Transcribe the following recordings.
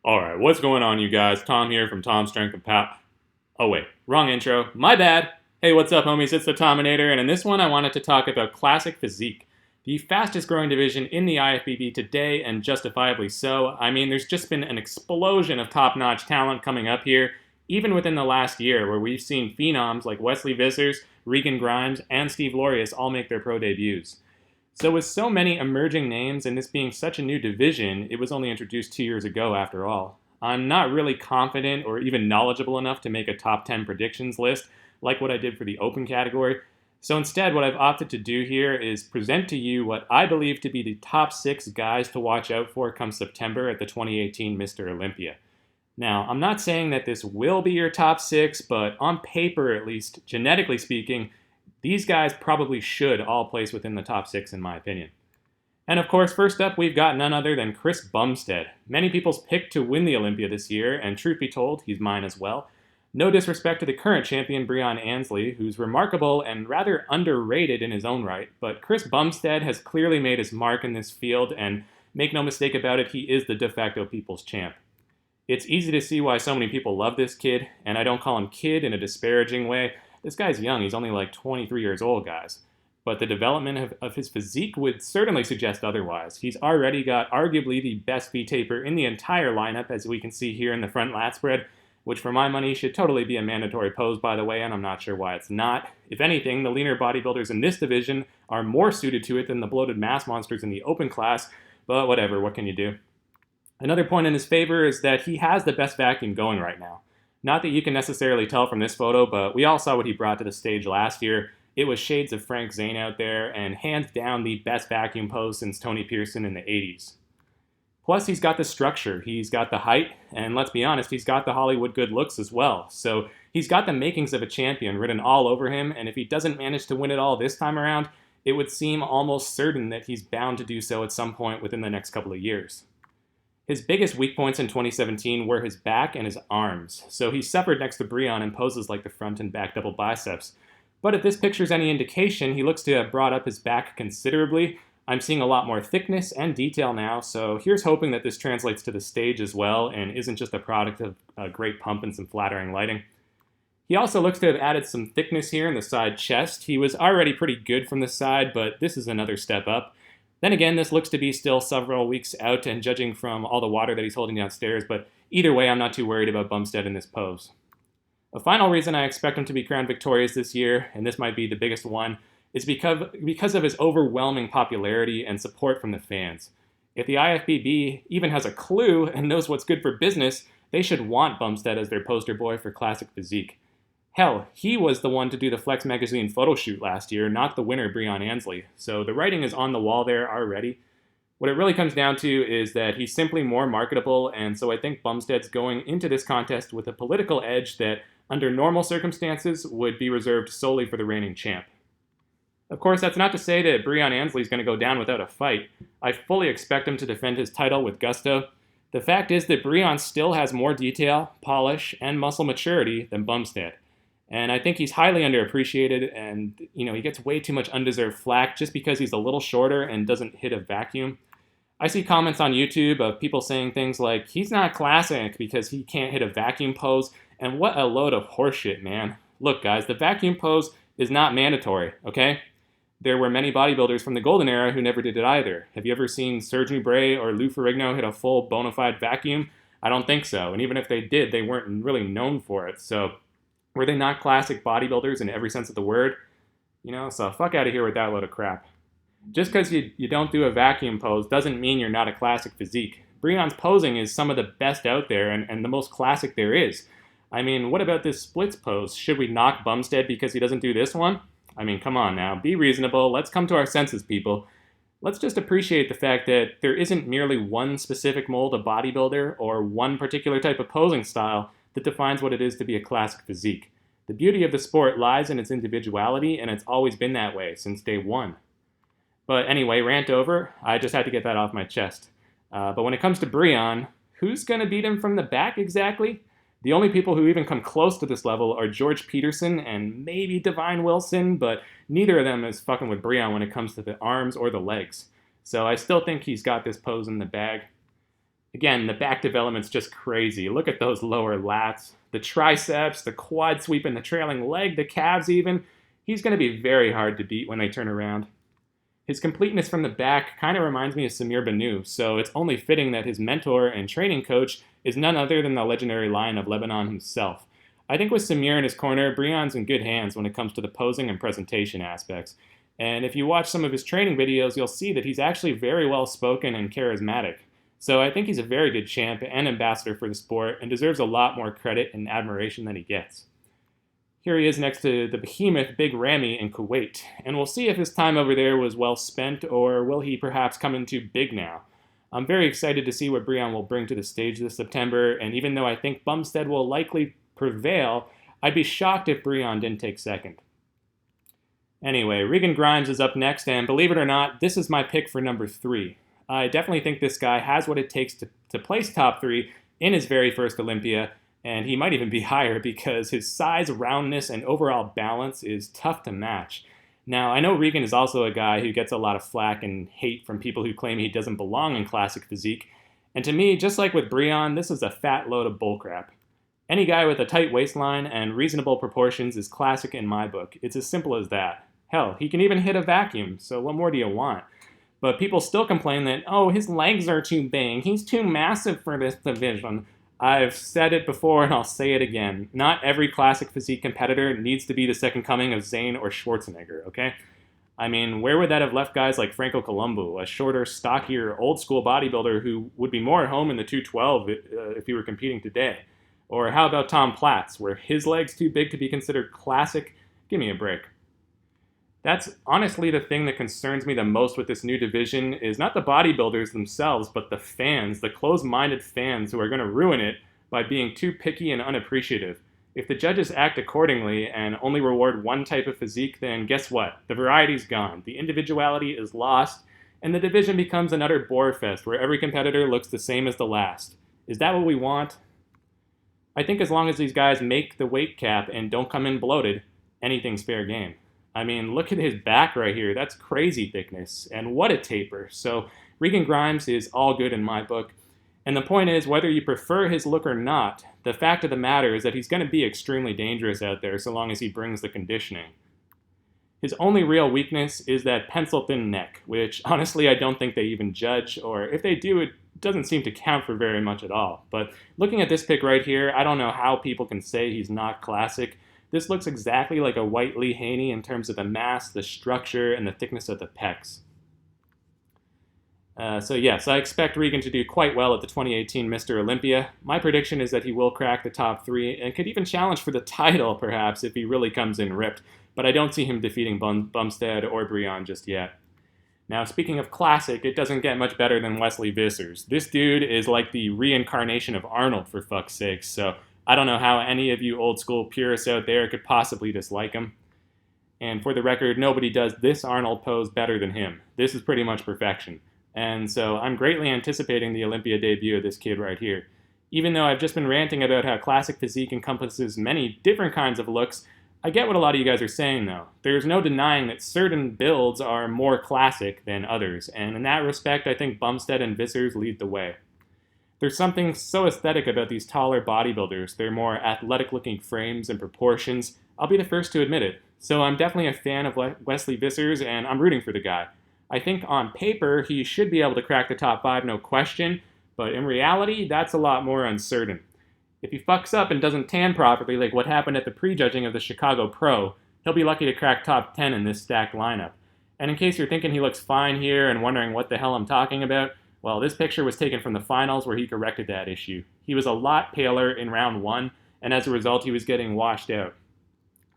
Alright, what's going on, you guys? Tom here from Tom's Strength and Power. Oh, wait, wrong intro. My bad. Hey, what's up, homies? It's the Tominator, and in this one, I wanted to talk about Classic Physique, the fastest growing division in the IFBB today, and justifiably so. I mean, there's just been an explosion of top notch talent coming up here, even within the last year, where we've seen phenoms like Wesley Visser, Regan Grimes, and Steve Lorius all make their pro debuts. So with so many emerging names and this being such a new division, it was only introduced 2 years ago after all. I'm not really confident or even knowledgeable enough to make a top 10 predictions list like what I did for the open category. So instead, what I've opted to do here is present to you what I believe to be the top 6 guys to watch out for come September at the 2018 Mr. Olympia. Now, I'm not saying that this will be your top 6, but on paper at least, genetically speaking, these guys probably should all place within the top 6 in my opinion. And of course, first up, we've got none other than Chris Bumstead. Many people's pick to win the Olympia this year, and truth be told, he's mine as well. No disrespect to the current champion, Breon Ansley, who's remarkable and rather underrated in his own right, but Chris Bumstead has clearly made his mark in this field, and make no mistake about it, he is the de facto people's champ. It's easy to see why so many people love this kid, and I don't call him kid in a disparaging way. This guy's young, he's only like 23 years old, guys. But the development of his physique would certainly suggest otherwise. He's already got arguably the best V-taper in the entire lineup, as we can see here in the front lat spread, which for my money should totally be a mandatory pose, by the way, and I'm not sure why it's not. If anything, the leaner bodybuilders in this division are more suited to it than the bloated mass monsters in the open class, but whatever, what can you do? Another point in his favor is that he has the best vacuum going right now. Not that you can necessarily tell from this photo, but we all saw what he brought to the stage last year. It was shades of Frank Zane out there, and hands down the best vacuum pose since Tony Peterson in the 80s. Plus, he's got the structure, he's got the height, and let's be honest, he's got the Hollywood good looks as well. So he's got the makings of a champion written all over him, and if he doesn't manage to win it all this time around, it would seem almost certain that he's bound to do so at some point within the next couple of years. His biggest weak points in 2017 were his back and his arms, so he suffered next to Breon in poses like the front and back double biceps. But if this picture's any indication, he looks to have brought up his back considerably. I'm seeing a lot more thickness and detail now, so here's hoping that this translates to the stage as well and isn't just a product of a great pump and some flattering lighting. He also looks to have added some thickness here in the side chest. He was already pretty good from the side, but this is another step up. Then again, this looks to be still several weeks out, and judging from all the water that he's holding downstairs, but either way, I'm not too worried about Bumstead in this pose. A final reason I expect him to be crowned victorious this year, and this might be the biggest one, is because of his overwhelming popularity and support from the fans. If the IFBB even has a clue and knows what's good for business, they should want Bumstead as their poster boy for Classic Physique. Hell, he was the one to do the Flex magazine photo shoot last year, not the winner, Breon Ansley. So the writing is on the wall there already. What it really comes down to is that he's simply more marketable, and so I think Bumstead's going into this contest with a political edge that, under normal circumstances, would be reserved solely for the reigning champ. Of course, that's not to say that Breon Ansley's going to go down without a fight. I fully expect him to defend his title with gusto. The fact is that Breon still has more detail, polish, and muscle maturity than Bumstead. And I think he's highly underappreciated, and he gets way too much undeserved flack just because he's a little shorter and doesn't hit a vacuum. I see comments on YouTube of people saying things like, he's not classic because he can't hit a vacuum pose, and what a load of horseshit, man. Look guys, the vacuum pose is not mandatory, okay? There were many bodybuilders from the golden era who never did it either. Have you ever seen Serge Nubret or Lou Ferrigno hit a full bona fide vacuum? I don't think so, and even if they did, they weren't really known for it, so were they not classic bodybuilders in every sense of the word? So fuck out of here with that load of crap. Just because you don't do a vacuum pose doesn't mean you're not a classic physique. Breon's posing is some of the best out there and the most classic there is. I mean, what about this splits pose? Should we knock Bumstead because he doesn't do this one? I mean, come on now, be reasonable. Let's come to our senses, people. Let's just appreciate the fact that there isn't merely one specific mold of bodybuilder or one particular type of posing style that defines what it is to be a classic physique. The beauty of the sport lies in its individuality, and it's always been that way since day one. But anyway, rant over. I just had to get that off my chest. But when it comes to Breon, who's going to beat him from the back exactly? The only people who even come close to this level are George Peterson and maybe Divine Wilson, but neither of them is fucking with Breon when it comes to the arms or the legs. So I still think he's got this pose in the bag. Again, the back development's just crazy. Look at those lower lats, the triceps, the quad sweep in the trailing leg, the calves even. He's going to be very hard to beat when they turn around. His completeness from the back kind of reminds me of Samir Banu, so it's only fitting that his mentor and training coach is none other than the legendary Lion of Lebanon himself. I think with Samir in his corner, Breon's in good hands when it comes to the posing and presentation aspects. And if you watch some of his training videos, you'll see that he's actually very well spoken and charismatic. So I think he's a very good champ and ambassador for the sport and deserves a lot more credit and admiration than he gets. Here he is next to the behemoth Big Ramy in Kuwait, and we'll see if his time over there was well spent or will he perhaps come in too big now. I'm very excited to see what Breon will bring to the stage this September, and even though I think Bumstead will likely prevail, I'd be shocked if Breon didn't take second. Anyway, Regan Grimes is up next, and believe it or not, this is my pick for number 3. I definitely think this guy has what it takes to place top 3 in his very first Olympia, and he might even be higher because his size, roundness, and overall balance is tough to match. Now, I know Regan is also a guy who gets a lot of flack and hate from people who claim he doesn't belong in Classic Physique, and to me, just like with Breon, this is a fat load of bullcrap. Any guy with a tight waistline and reasonable proportions is classic in my book. It's as simple as that. Hell, he can even hit a vacuum, so what more do you want? But people still complain that, oh, his legs are too big, he's too massive for this division. I've said it before and I'll say it again. Not every Classic Physique competitor needs to be the second coming of Zane or Schwarzenegger, okay? I mean, where would that have left guys like Franco Columbu, a shorter, stockier, old-school bodybuilder who would be more at home in the 212 if he were competing today? Or how about Tom Platz, where his leg's too big to be considered classic? Give me a break. That's honestly the thing that concerns me the most with this new division is not the bodybuilders themselves, but the fans, the closed-minded fans who are going to ruin it by being too picky and unappreciative. If the judges act accordingly and only reward one type of physique, then guess what? The variety's gone, the individuality is lost, and the division becomes an utter bore fest where every competitor looks the same as the last. Is that what we want? I think as long as these guys make the weight cap and don't come in bloated, anything's fair game. I mean, look at his back right here. That's crazy thickness. And what a taper. So Regan Grimes is all good in my book. And the point is, whether you prefer his look or not, the fact of the matter is that he's going to be extremely dangerous out there so long as he brings the conditioning. His only real weakness is that pencil-thin neck, which honestly I don't think they even judge, or if they do, it doesn't seem to count for very much at all. But looking at this pic right here, I don't know how people can say he's not classic. This looks exactly like a white Lee Haney in terms of the mass, the structure, and the thickness of the pecs. So yes, I expect Regan to do quite well at the 2018 Mr. Olympia. My prediction is that he will crack the top 3 and could even challenge for the title, perhaps, if he really comes in ripped. But I don't see him defeating Bumstead or Breon just yet. Now, speaking of classic, it doesn't get much better than Wesley Visser's. This dude is like the reincarnation of Arnold, for fuck's sake, so I don't know how any of you old school purists out there could possibly dislike him. And for the record, nobody does this Arnold pose better than him. This is pretty much perfection. And so I'm greatly anticipating the Olympia debut of this kid right here. Even though I've just been ranting about how Classic Physique encompasses many different kinds of looks, I get what a lot of you guys are saying though. There's no denying that certain builds are more classic than others, and in that respect I think Bumstead and Visser's lead the way. There's something so aesthetic about these taller bodybuilders, their more athletic-looking frames and proportions. I'll be the first to admit it. So I'm definitely a fan of Wesley Visser's, and I'm rooting for the guy. I think on paper he should be able to crack the top 5, no question, but in reality, that's a lot more uncertain. If he fucks up and doesn't tan properly, like what happened at the prejudging of the Chicago Pro, he'll be lucky to crack top 10 in this stacked lineup. And in case you're thinking he looks fine here and wondering what the hell I'm talking about, well, this picture was taken from the finals where he corrected that issue. He was a lot paler in round 1, and as a result, he was getting washed out.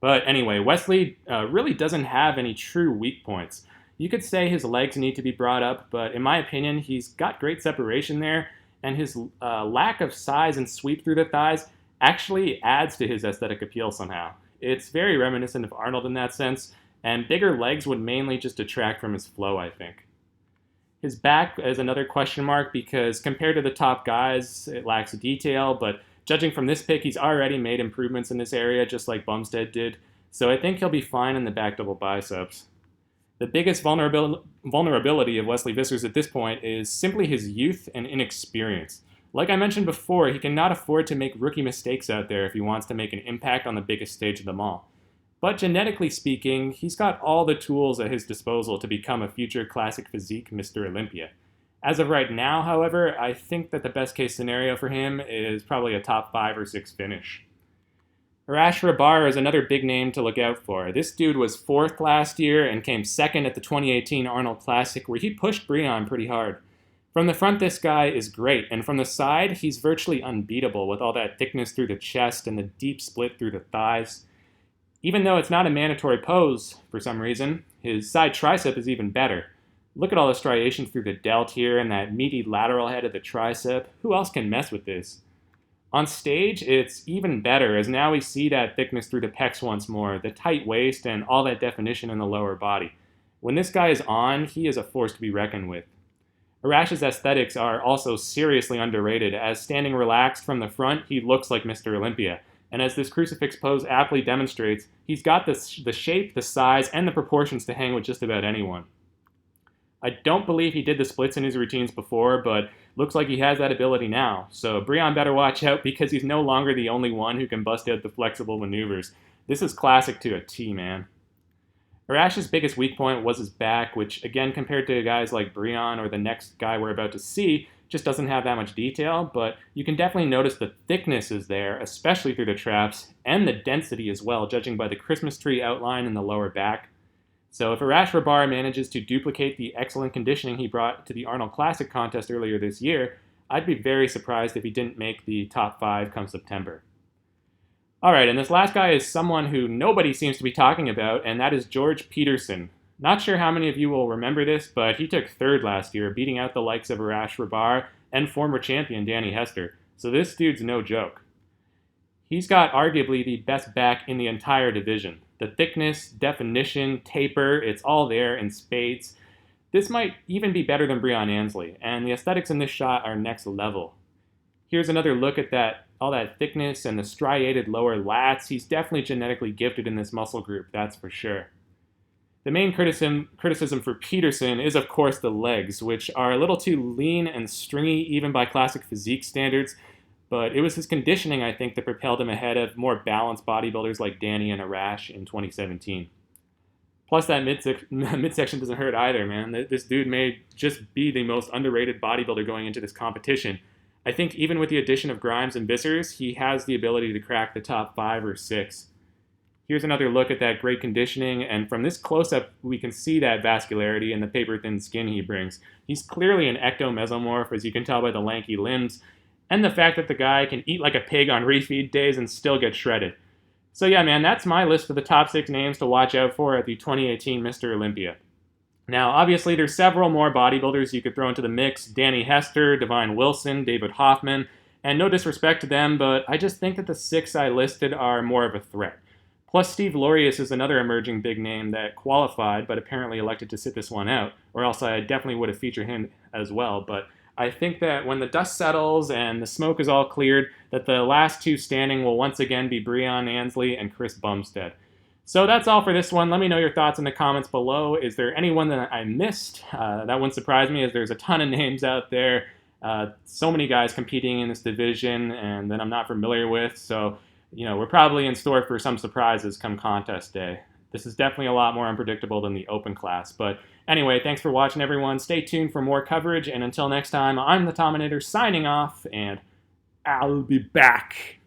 But anyway, Wesley really doesn't have any true weak points. You could say his legs need to be brought up, but in my opinion, he's got great separation there, and his lack of size and sweep through the thighs actually adds to his aesthetic appeal somehow. It's very reminiscent of Arnold in that sense, and bigger legs would mainly just detract from his flow, I think. His back is another question mark because compared to the top guys, it lacks detail, but judging from this pic, he's already made improvements in this area just like Bumstead did, so I think he'll be fine in the back double biceps. The biggest vulnerability of Wesley Visser's at this point is simply his youth and inexperience. Like I mentioned before, he cannot afford to make rookie mistakes out there if he wants to make an impact on the biggest stage of them all. But genetically speaking, he's got all the tools at his disposal to become a future Classic Physique Mr. Olympia. As of right now, however, I think that the best case scenario for him is probably a top 5 or 6 finish. Arash Rabar is another big name to look out for. This dude was 4th last year and came 2nd at the 2018 Arnold Classic, where he pushed Breon pretty hard. From the front, this guy is great, and from the side, he's virtually unbeatable with all that thickness through the chest and the deep split through the thighs. Even though it's not a mandatory pose for some reason, his side tricep is even better. Look at all the striations through the delt here and that meaty lateral head of the tricep. Who else can mess with this? On stage, it's even better, as now we see that thickness through the pecs once more, the tight waist, and all that definition in the lower body. When this guy is on, he is a force to be reckoned with. Arash's aesthetics are also seriously underrated, as standing relaxed from the front, he looks like Mr. Olympia. And as this crucifix pose aptly demonstrates, he's got the shape, the size, and the proportions to hang with just about anyone. I don't believe he did the splits in his routines before, but looks like he has that ability now. So Breon better watch out because he's no longer the only one who can bust out the flexible maneuvers. This is classic to a T, man. Arash's biggest weak point was his back, which again, compared to guys like Breon or the next guy we're about to see, just doesn't have that much detail, but you can definitely notice the thickness is there, especially through the traps, and the density as well, judging by the Christmas tree outline in the lower back. So if Arash Rabar manages to duplicate the excellent conditioning he brought to the Arnold Classic contest earlier this year, I'd be very surprised if he didn't make the top 5 come September. Alright, and this last guy is someone who nobody seems to be talking about, and that is George Peterson. Not sure how many of you will remember this, but he took 3rd last year, beating out the likes of Arash Rabar and former champion Danny Hester. So this dude's no joke. He's got arguably the best back in the entire division. The thickness, definition, taper, it's all there in spades. This might even be better than Breon Ansley, and the aesthetics in this shot are next level. Here's another look at all that thickness and the striated lower lats. He's definitely genetically gifted in this muscle group, that's for sure. The main criticism for Peterson is, of course, the legs, which are a little too lean and stringy even by Classic Physique standards, but it was his conditioning, I think, that propelled him ahead of more balanced bodybuilders like Danny and Arash in 2017. Plus, that midsection doesn't hurt either, man. This dude may just be the most underrated bodybuilder going into this competition. I think even with the addition of Grimes and Vissers, he has the ability to crack the top 5 or 6. Here's another look at that great conditioning, and from this close-up, we can see that vascularity and the paper-thin skin he brings. He's clearly an ectomesomorph, as you can tell by the lanky limbs, and the fact that the guy can eat like a pig on refeed days and still get shredded. So yeah, man, that's my list of the top 6 names to watch out for at the 2018 Mr. Olympia. Now, obviously, there's several more bodybuilders you could throw into the mix. Danny Hester, Divine Wilson, David Hoffman, and no disrespect to them, but I just think that the 6 I listed are more of a threat. Plus, Steve Lorius is another emerging big name that qualified, but apparently elected to sit this one out, or else I definitely would have featured him as well. But I think that when the dust settles and the smoke is all cleared, that the last 2 standing will once again be Breon Ansley and Chris Bumstead. So that's all for this one. Let me know your thoughts in the comments below. Is there anyone that I missed? That wouldn't surprise me, as there's a ton of names out there. So many guys competing in this division and that I'm not familiar with. So, we're probably in store for some surprises come contest day. This is definitely a lot more unpredictable than the open class. But anyway, thanks for watching, everyone. Stay tuned for more coverage. And until next time, I'm the Tominator signing off, and I'll be back.